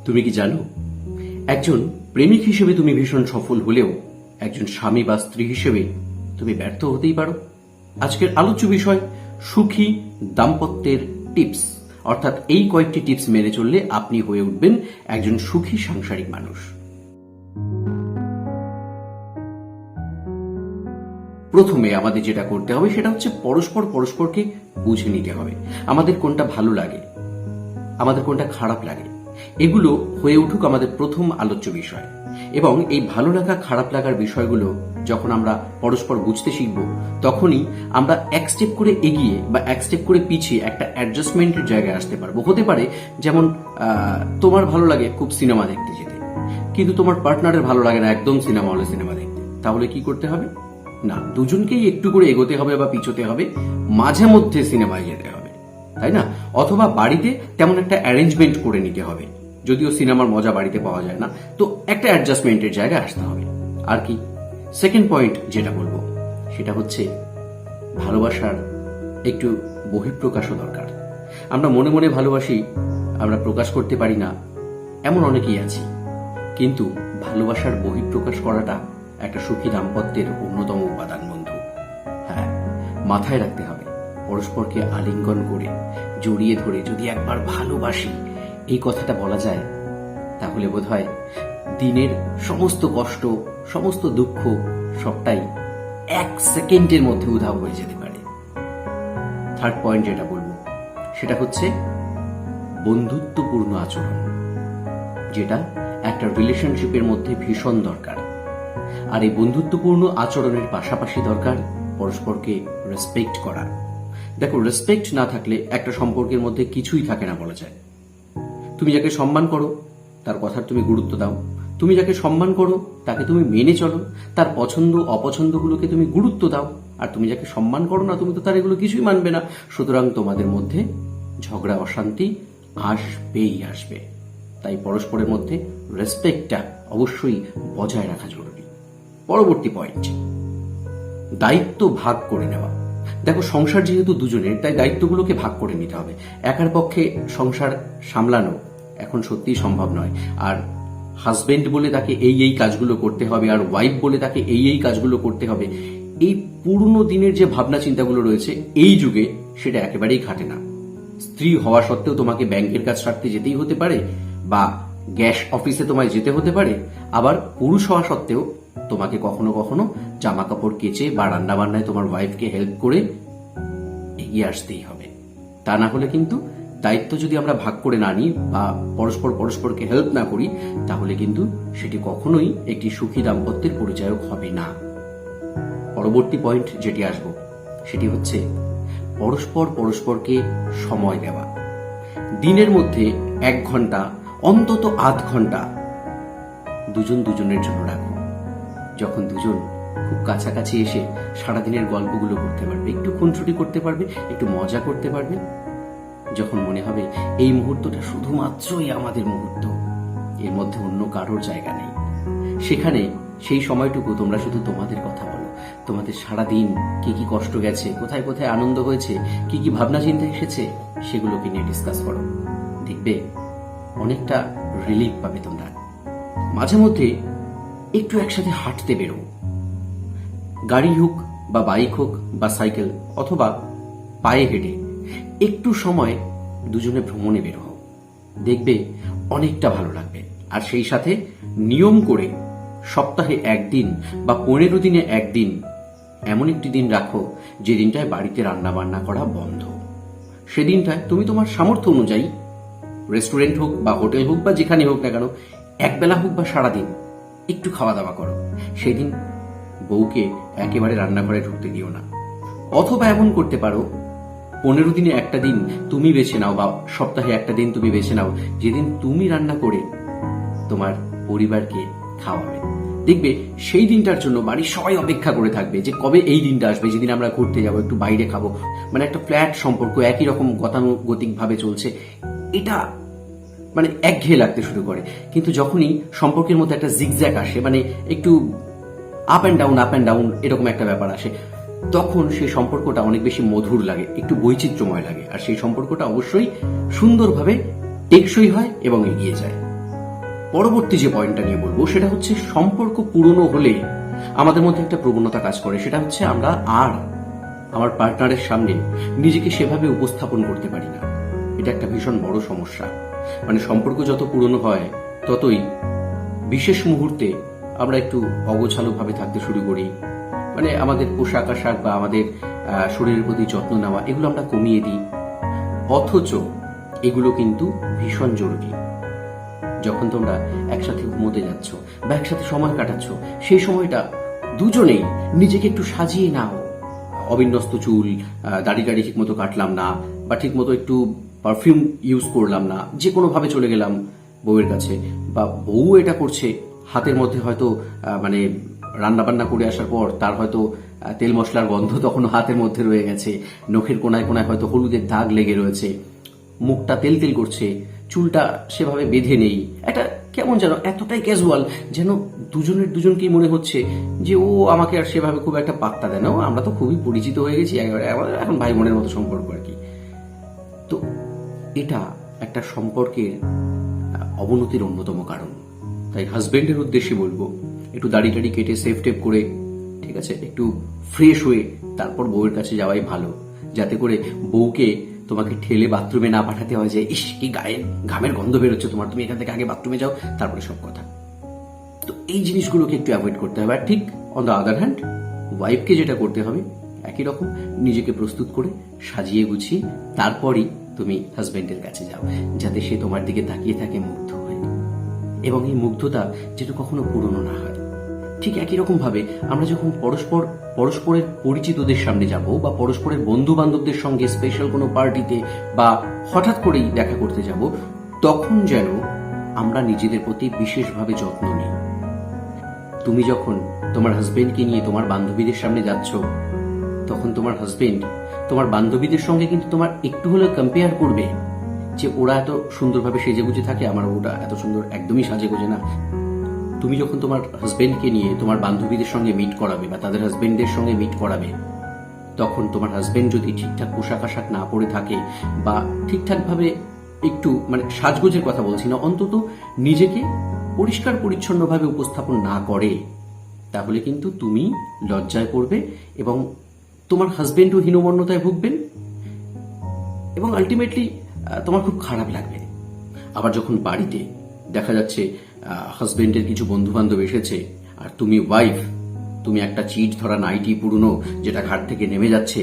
তুমি কি জানো, একজন প্রেমিক হিসেবে তুমি ভীষণ সফল হলেও একজন স্বামী বা স্ত্রী হিসেবে তুমি ব্যর্থ হতেই পারো। আজকের আলোচ্য বিষয় সুখী দাম্পত্যের টিপস, অর্থাৎ এই কয়েকটি টিপস মেনে চললে আপনি হয়ে উঠবেন একজন সুখী সাংসারিক মানুষ। প্রথমে আমাদের যেটা করতে হবে সেটা হচ্ছে পরস্পরকে বুঝে নিতে হবে। আমাদের কোনটা ভালো লাগে, আমাদের কোনটা খারাপ লাগে, এগুলো হয়ে উঠুক আমাদের প্রথম আলোচ্য বিষয়। এবং এই ভালো লাগা খারাপ লাগার বিষয়গুলো যখন আমরা পরস্পর বুঝতে শিখব, তখনই আমরা এক স্টেপ করে এগিয়ে বা এক স্টেপ করে পিছিয়ে একটা অ্যাডজাস্টমেন্টের জায়গায় আসতে পারবো। হতে পারে যেমন তোমার ভালো লাগে খুব সিনেমা দেখতে যেতে, কিন্তু তোমার পার্টনারের ভালো লাগে না একদম সিনেমা হলে সিনেমা দেখতে। তাহলে কি করতে হবে? না, দুজনকেই একটু করে এগোতে হবে বা পিছোতে হবে, মাঝে মধ্যে সিনেমায় যেতে হবে, তাই না? অথবা বাড়িতে তেমন একটা অ্যারেঞ্জমেন্ট করে নিতে হবে। যদিও সিনেমার মজা বাড়িতে পাওয়া যায় না, তো একটা অ্যাডজাস্টমেন্টের জায়গায় আসতে হবে। আর কি, সেকেন্ড পয়েন্ট যেটা বলবো সেটা হচ্ছে ভালোবাসার একটু বহিঃপ্রকাশও দরকার। আমরা মনে মনে ভালোবাসি, আমরা প্রকাশ করতে পারি না, এমন অনেকেই আছি। কিন্তু ভালোবাসার বহিঃপ্রকাশ করাটা একটা সুখী দাম্পত্যের অন্যতম উপাদান বন্ধু। হ্যাঁ, মাথায় রাখতে হবে, পরস্পরকে আলিঙ্গন করে জড়িয়ে ধরে যদি একবার ভালোবাসি এই কথাটা বলা যায়, তাহলে বোধহয় দিনের সমস্ত কষ্ট, সমস্ত দুঃখ সবটাই এক সেকেন্ডের মধ্যে উধাও হয়ে যেতে পারে। থার্ড পয়েন্ট যেটা বলবো সেটা হচ্ছে বন্ধুত্বপূর্ণ আচরণ, যেটা একটা রিলেশনশিপের মধ্যে ভীষণ দরকার। আর এই বন্ধুত্বপূর্ণ আচরণের পাশাপাশি দরকার পরস্পরকে রেসপেক্ট করা। দেখো, রেসপেক্ট না থাকলে একটা সম্পর্কের মধ্যে কিছুই থাকে না বলা যায়। তুমি যাকে সম্মান করো তার কথার তুমি গুরুত্ব দাও, তুমি যাকে সম্মান করো তাকে তুমি মেনে চলো, তার পছন্দ অপছন্দগুলোকে তুমি গুরুত্ব দাও। আর তুমি যাকে সম্মান করো না, তুমি তো তার এগুলো কিছুই মানবে না। সুতরাং তোমাদের মধ্যে ঝগড়া অশান্তি আসবেই আসবে। তাই পরস্পরের মধ্যে রেসপেক্টটা অবশ্যই বজায় রাখা জরুরি। পরবর্তী পয়েন্ট, দায়িত্ব ভাগ করে নেওয়া। দেখো, সংসার যেহেতু দুজনের, তাই দায়িত্বগুলোকে ভাগ করে নিতে হবে। একার পক্ষে সংসার সামলানো এখন সত্যিই সম্ভব নয়। আর হাজবেন্ড বলে তাকে এই কাজগুলো করতে হবে, আর ওয়াইফ বলে তাকে এই কাজগুলো করতে হবে, এই পুরনো দিনের যে ভাবনা চিন্তাগুলো রয়েছে এই যুগে সেটা একেবারেই খাটে না। স্ত্রী হওয়া সত্ত্বেও তোমাকে ব্যাংকের কাজ সারতে যেতেই হতে পারে, বা গ্যাস অফিসে তোমায় যেতে হতে পারে। আবার পুরুষ হওয়া সত্ত্বেও তোমাকে কখনো কখনো জামা কাপড় কেচে বা রান্না বান্নায় তোমার ওয়াইফকে হেল্প করে এগিয়ে আসতেই হবে। তা না হলে কিন্তু দায়িত্ব যদি আমরা ভাগ করে না নিই বা পরস্পরকে হেল্প না করি, তাহলে কিন্তু সেটি কখনোই একটি সুখী দাম্পত্যের পরিচায়ক হবে না। পরবর্তী পয়েন্ট যেটি আসবো সেটি হচ্ছে পরস্পরকে সময় দেওয়া। দিনের মধ্যে 1 ঘন্টা, অন্তত আধ ঘন্টা দুজনের জন্য রাখো। যখন দুজন খুব কাছাকাছি এসে সারাদিনের গল্পগুলো করতে পারবে, একটু খুনসুটি করতে পারবে, একটু মজা করতে পারবে, যখন মনে হবে এই মুহূর্তটা শুধুমাত্রই আমাদের মুহূর্ত, এর মধ্যে অন্য কারোর জায়গা নেই, সেখানে সেই সময়টুকু তোমরা শুধু তোমাদের কথা বলো। তোমাদের সারাদিন কি কি কষ্ট গেছে, কোথায় কোথায় আনন্দ হয়েছে, কি কি ভাবনা চিন্তা এসেছে, সেগুলোকে নিয়ে ডিসকাস করো। দেখবে অনেকটা রিলিফ পাবে তোমরা। মাঝে মধ্যে একটু একসাথে হাঁটতে বেরো, গাড়ি হোক বা বাইক হোক বা সাইকেল, অথবা পায়ে হেঁটে একটু সময় দুজনে ভ্রমণে বের হও। দেখবে অনেকটা ভালো লাগবে। আর সেই সাথে নিয়ম করে সপ্তাহে 1 দিন বা 15 দিনে 1 দিন এমন একটি দিন রাখো যে দিনটায় বাড়িতে রান্না বান্না করা বন্ধ। সেদিনটায় তুমি তোমার সামর্থ্য অনুযায়ী রেস্টুরেন্ট হোক বা হোটেল হোক বা যেখানে হোক না কেন, একবেলা হোক বা সারাদিন একটু খাওয়া দাওয়া করো। সেদিন বউকে একেবারে রান্নাঘরে ঢুকতে দিও না। অথবা এমন করতে পারো, 15 দিনে একটা দিন তুমি বেছে নাও বা সপ্তাহে একটা দিন তুমি বেছে নাও যেদিন তুমি রান্না করে তোমার পরিবারকে খাওয়াবে। দেখবে সেই দিনটার জন্য বাড়ির সবাই অপেক্ষা করে থাকবে যে কবে এই দিনটা আসবে যেদিন আমরা ঘুরতে যাবো, একটু বাইরে খাবো। মানে একটা ফ্ল্যাট সম্পর্ক একই রকম গতানুগতিক ভাবে চলছে, এটা মানে একঘেয়ে লাগতে শুরু করে। কিন্তু যখনই সম্পর্কের মধ্যে একটা জিগজ্যাগ আসে, মানে একটু আপ অ্যান্ড ডাউন এরকম একটা ব্যাপার আসে, তখন সেই সম্পর্কটা অনেক বেশি মধুর লাগে, একটু বৈচিত্র্যময় লাগে। আর সেই সম্পর্কটা অবশ্যই সুন্দরভাবে টেকসই হয় এবং এগিয়ে যায়। পরবর্তী যে পয়েন্টটা নিয়ে বলবো সেটা হচ্ছে সম্পর্ক পুরনো হলে আমাদের মধ্যে একটা প্রবণতা কাজ করে, সেটা হচ্ছে আমরা আর আমার পার্টনারের সামনে নিজেকে সেভাবে উপস্থাপন করতে পারি না। এটা একটা ভীষণ বড় সমস্যা। মানে সম্পর্ক যত পুরনো হয় ততই বিশেষ মুহূর্তে আমরা একটু অগোছালো ভাবে থাকতে শুরু করি। মানে আমাদের পোশাক আশাক বা আমাদের শরীরের প্রতি যত্ন নেওয়া এগুলো আমরা কমিয়ে দিই। অথচ এগুলো কিন্তু ভীষণ জরুরি। যখন তোমরা একসাথে ঘুমোতে যাচ্ছ বা একসাথে সময় কাটাচ্ছ, সেই সময়টা দুজনেই নিজেকে একটু সাজিয়ে নাও। অবিন্যস্ত চুল, দাড়ি ঠিক মতো কাটলাম না, বা ঠিক মতো একটু পারফিউম ইউজ করলাম না, যে কোনো ভাবে চলে গেলাম বউয়ের কাছে, বা বউ এটা করছে, হাতের মধ্যে হয়তো মানে রান্না বান্না করে আসার পর তার হয়তো তেল মশলার গন্ধ তখনও হাতের মধ্যে রয়ে গেছে, নখের কোনায় কোনায় হয়তো হলুদের দাগ লেগে রয়েছে, মুখটা তেল তেল করছে, চুলটা সেভাবে বেঁধে নেই, একটা কেমন যেন এতটাই ক্যাজুয়াল যেন দুজনকেই মনে হচ্ছে যে ও আমাকে আর সেভাবে খুব একটা পাত্তা দেয় না, আমরা তো খুবই পরিচিত হয়ে গেছি, একেবারে এখন ভাই বোনের মতো সম্পর্ক আর কি। তো এটা একটা সম্পর্কের অবনতির অন্যতম কারণ। তাই হাজবেন্ডের উদ্দেশ্যে বলবো, একটু দাড়ি টাড়ি কেটে সেফ টেপ করে, ঠিক আছে, একটু ফ্রেশ হয়ে তারপর বউয়ের কাছে যাওয়াই ভালো, যাতে করে বউকে তোমাকে ঠেলে বাথরুমে না পাঠাতে হয় যে ইস কি গায়ে ঘামের গন্ধ বেরোচ্ছে তোমার, তুমি এখান থেকে আগে বাথরুমে যাও তারপরে সব কথা। তো এই জিনিসগুলোকে একটু অ্যাভয়েড করতে হবে। আর ঠিক অন দ্য আদার হ্যান্ড ওয়াইফকে যেটা করতে হবে, একই রকম নিজেকে প্রস্তুত করে সাজিয়ে গুছিয়ে তারপরই তুমি হাজবেন্ডের কাছে যাও, যাতে সে তোমার দিকে তাকিয়ে থাকে মুগ্ধ হয়ে, এবং এই মুগ্ধতা যেন কখনো পুরনো না হয়। ঠিক একই রকম ভাবে আমরা যখন পরস্পরের পরিচিতদের সামনে যাব বা পরস্পরের বন্ধু বান্ধবদের সঙ্গে স্পেশাল কোনো পার্টিতে বা হঠাৎ করেই দেখা করতে যাব, তখন যেন আমরা নিজেদের প্রতি বিশেষভাবে যত্ন নিই। তুমি যখন তোমার হাজবেন্ডকে নিয়ে তোমার বান্ধবীদের সামনে যাচ্ছ, তখন তোমার হাজবেন্ড তোমার বান্ধবীদের সঙ্গে কিন্তু তোমার একটু হলেও কম্পেয়ার করবে যে ওরা এত সুন্দরভাবে সেজেগুজে থাকে, আমার ওটা এত সুন্দর একদমই সাজেগুজে না। তুমি যখন তোমার হাজবেন্ডকে নিয়ে তোমার বান্ধবীদের সঙ্গে মিট করাবে বা তাদের হাজবেন্ডের সঙ্গে মিট করাবে, তখন তোমার হাজবেন্ড যদি ঠিকঠাক পোশাক আশাক না পরে থাকে বা ঠিকঠাকভাবে একটু মানে সাজগোজের কথা বলছি না, অন্তত নিজেকে পরিষ্কার পরিচ্ছন্নভাবে উপস্থাপন না করে, তাহলে কিন্তু তুমি লজ্জায় পড়বে এবং তোমার হাজবেন্ডও হীনমন্যতায় ভুগবেন এবং আলটিমেটলি তোমার খুব খারাপ লাগবে। আবার যখন বাড়িতে দেখা যাচ্ছে হাজবেন্ডের কিছু বন্ধু বান্ধব এসেছে আর তুমি ওয়াইফ, তুমি একটা চিট ধরা নাইটি পুরনো যেটা ঘাট থেকে নেমে যাচ্ছে,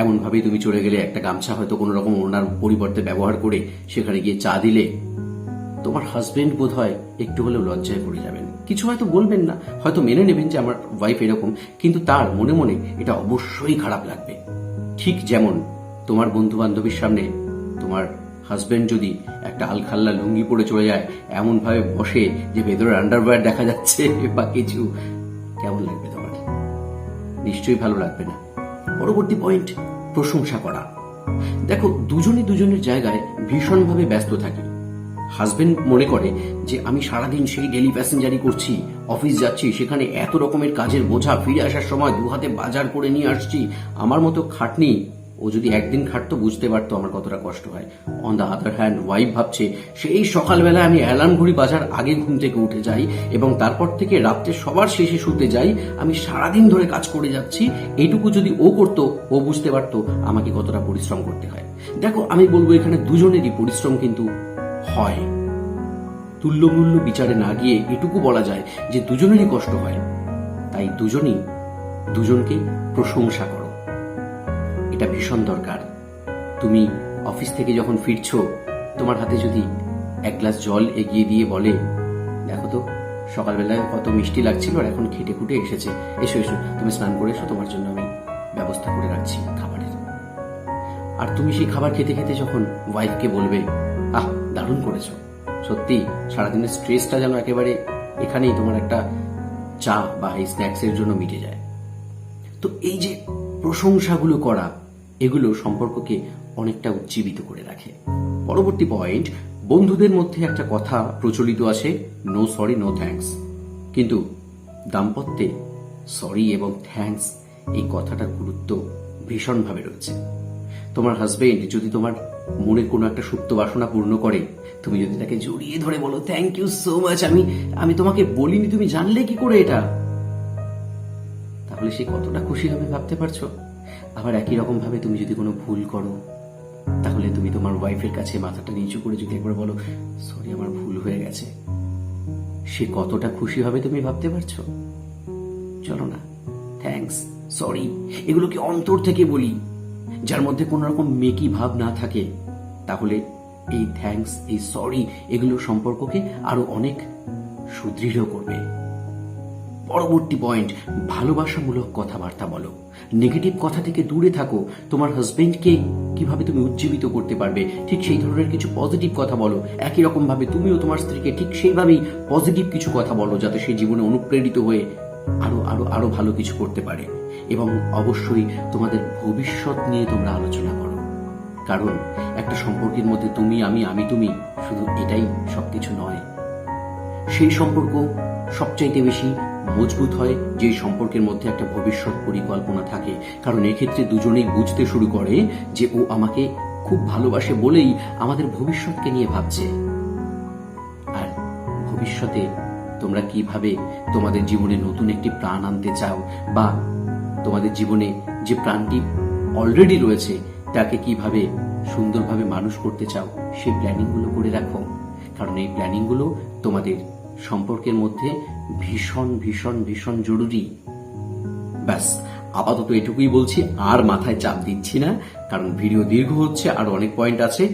এমন ভাবেই তুমি চলে গেলে, একটা গামছা হয়তো কোনো রকম ওনার পরিবর্তে ব্যবহার করে সেখানে গিয়ে চা দিলে, তোমার হাজবেন্ড বোধ হয় একটু হলেও লজ্জায় পড়ে যাবেন। কিছু হয়তো বলবেন না, হয়তো মেনে নেবেন যে আমার ওয়াইফ এরকম, কিন্তু তার মনে মনে এটা অবশ্যই খারাপ লাগবে। ঠিক যেমন তোমার বন্ধু বান্ধবীর সামনে তোমার হাজবেন্ড যদি একটা আলখাল্লা লুঙ্গি পরে চলে যায়, এমন ভাবে বসে যে ভেতরের আন্ডারওয়্যার দেখা যাচ্ছে বা কিছু, কেমন লাগবে তোমার? নিশ্চয়ই ভালো লাগবে না। পরবর্তী পয়েন্ট, প্রশংসা করা। দেখো, দুজনের জায়গায় ভীষণভাবে ব্যস্ত থাকি। হাজবেন্ড মনে করে যে আমি সারাদিন সেই ডেলি প্যাসেঞ্জারি করছি, অফিস যাচ্ছি, সেখানে এত রকমের কাজের বোঝা, ফিরে আসার সময় দু হাতে বাজার করে নিয়ে আসছি, আমার মতো খাটনি ও যদি একদিন খাটতো বুঝতে পারতো আমার কতটা কষ্ট হয়। On the other hand wife ভাবছে সেই সকালবেলায় আমি অ্যালার্ম ঘড়ি বাজার আগে ঘুম থেকে উঠে যাই এবং তারপর থেকে রাত্রে সবার শেষে শুতে যাই, আমি সারাদিন ধরে কাজ করে যাচ্ছি, এইটুকু যদি ও করতো ও বুঝতে পারতো আমাকে কতটা পরিশ্রম করতে হয়। দেখো, আমি বলবো এখানে দুজনেরই পরিশ্রম কিন্তু হয়, তুল্যমূল্য বিচারে না গিয়ে এটুকু বলা যায় যে দুজনেরই কষ্ট হয়। তাই দুজনেই দুজনকে প্রশংসা করো, এটা ভীষণ দরকার। তুমি অফিস থেকে যখন ফিরছো, তোমার হাতে যদি এক গ্লাস জল এগিয়ে দিয়ে বলে, দেখো তো সকালবেলায় কত মিষ্টি লাগছিল আর এখন খেটে খুটে এসেছে, এসো এসো তুমি স্নান করে এসো, তোমার জন্য আমি ব্যবস্থা করে রাখছি খাবারের। আর তুমি সেই খাবার খেতে খেতে যখন ওয়াইফকে বলবে, আহ দারুণ করেছো, সত্যি সারাদিনের স্ট্রেসটা যেন একেবারে এখানেই তোমার একটা চা বা এই স্ন্যাক্সের জন্য মিটে যায়। তো এই যে প্রশংসাগুলো করা, এগুলো সম্পর্ককে অনেকটা উজ্জীবিত করে রাখে। পরবর্তী পয়েন্ট, বন্ধুদের মধ্যে একটা কথা প্রচলিত আছে, নো সরি নো থ্যাঙ্কস। কিন্তু দাম্পত্যে সরি এবং থ্যাঙ্কস এই কথাটার গুরুত্ব ভীষণভাবে রয়েছে। তোমার হাজবেন্ড যদি তোমার মনের কোনো একটা সুপ্ত বাসনা পূর্ণ করে, তুমি যদি তাকে জড়িয়ে ধরে বলো থ্যাংক ইউ সো মাচ, আমি তোমাকে বলিনি, তুমি জানলে কি করে এটা, তাহলে সে কতটা খুশি হবে ভাবতে পারছো? আবার একই রকম ভাবে তুমি যদি কোনো ভুল করো, তাহলে তুমি তোমার ওয়াইফের কাছে মাথাটা নিচু করে যদি একবার বলো সরি আমার ভুল হয়ে গেছে, সে কতটা খুশি হবে তুমি ভাবতে পারছো? চলো না, থ্যাঙ্কস, সরি, এগুলোকে অন্তর থেকে বলি, যার মধ্যে কোন রকম মেকি ভাব না থাকে, তাহলে এই থ্যাঙ্কস, এই সরি, এগুলো সম্পর্ককে আরো অনেক সুদৃঢ় করবে। পরবর্তী পয়েন্ট, ভালোবাসামূলক কথাবার্তা বলো, নেগেটিভ কথা থেকে দূরে থাকো। তোমার হাজবেন্ডকে কিভাবে তুমি উজ্জীবিত করতে পারবে, ঠিক সেই ধরনের কিছু পজিটিভ কথা বলো। একই রকম ভাবে তুমিও তোমার স্ত্রীকে ঠিক সেইভাবেই পজিটিভ কিছু কথা বলো, যাতে সে জীবনে অনুপ্রেরিত হয়ে আরো আরো আরো ভালো কিছু করতে পারে। এবং অবশ্যই তোমাদের ভবিষ্যৎ নিয়ে তোমরা আলোচনা করো, কারণ একটা সম্পর্কের মধ্যে তুমি আমি তুমি শুধু এটাই সবকিছু নয়। সেই সম্পর্ক সবচাইতে বেশি মজবুত হয় যে সম্পর্কের মধ্যে একটা ভবিষ্যৎ পরিকল্পনা থাকে, কারণ এক্ষেত্রে দুজনেই বুঝতে শুরু করে যে ও আমাকে খুব ভালোবাসে বলেই আমাদের ভবিষ্যৎকে নিয়ে ভাবছে। আর ভবিষ্যতে তোমরা কিভাবে তোমাদের জীবনে নতুন একটি প্রাণ আনতে চাও, বা তোমাদের জীবনে যে প্রাণটি অলরেডি রয়েছে তাকে কিভাবে সুন্দরভাবে মানুষ করতে চাও, সেই প্ল্যানিংগুলো করে রাখো, কারণ এই প্ল্যানিংগুলো তোমাদের সম্পর্কের মধ্যে ভীষণ ভীষণ ভীষণ জরুরি। ব্যাস, আপাতত এটুকুই বলছি, আর মাথায় চাপ দিচ্ছি না, কারণ ভিডিও দীর্ঘ হচ্ছে, আরো অনেক পয়েন্ট আছে।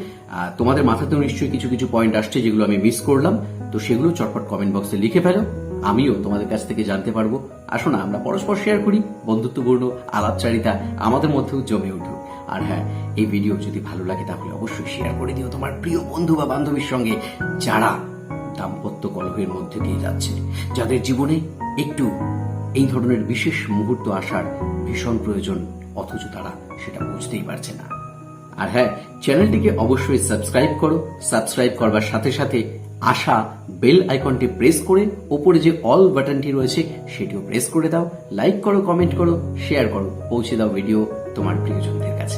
তোমাদের মাথাতেও নিশ্চয়ই কিছু কিছু পয়েন্ট আসছে যেগুলো আমি মিস করলাম, তো সেগুলো চটপট কমেন্ট বক্সে লিখে ফেলো, আমিও তোমাদের কাছ থেকে জানতে পারবো। আসো না, আমরা পরস্পর শেয়ার করি, বন্ধুত্বপূর্ণ আলাপচারিতা আমাদের মধ্যেও জমে উঠুক। আর হ্যাঁ, এই ভিডিও যদি ভালো লাগে তাহলে অবশ্যই শেয়ার করে দিও তোমার প্রিয় বন্ধু বা বান্ধবীর সঙ্গে, যারা দাম্পত্য কলহের মধ্যে দিয়ে যাচ্ছে, যাদের জীবনে একটু এই ধরনের বিশেষ মুহূর্ত আসার ভীষণ প্রয়োজন, অথচ তারা সেটা বুঝতেই পারছে না। আর হ্যাঁ, চ্যানেলটিকে অবশ্যই সাবস্ক্রাইব করো, সাবস্ক্রাইব করবার সাথে সাথে আসা বেল আইকনটি প্রেস করে ওপরে যে অল বাটনটি রয়েছে সেটিও প্রেস করে দাও, লাইক করো, কমেন্ট করো, শেয়ার করো, পৌঁছে দাও ভিডিও তোমার প্রিয়জনদের কাছে।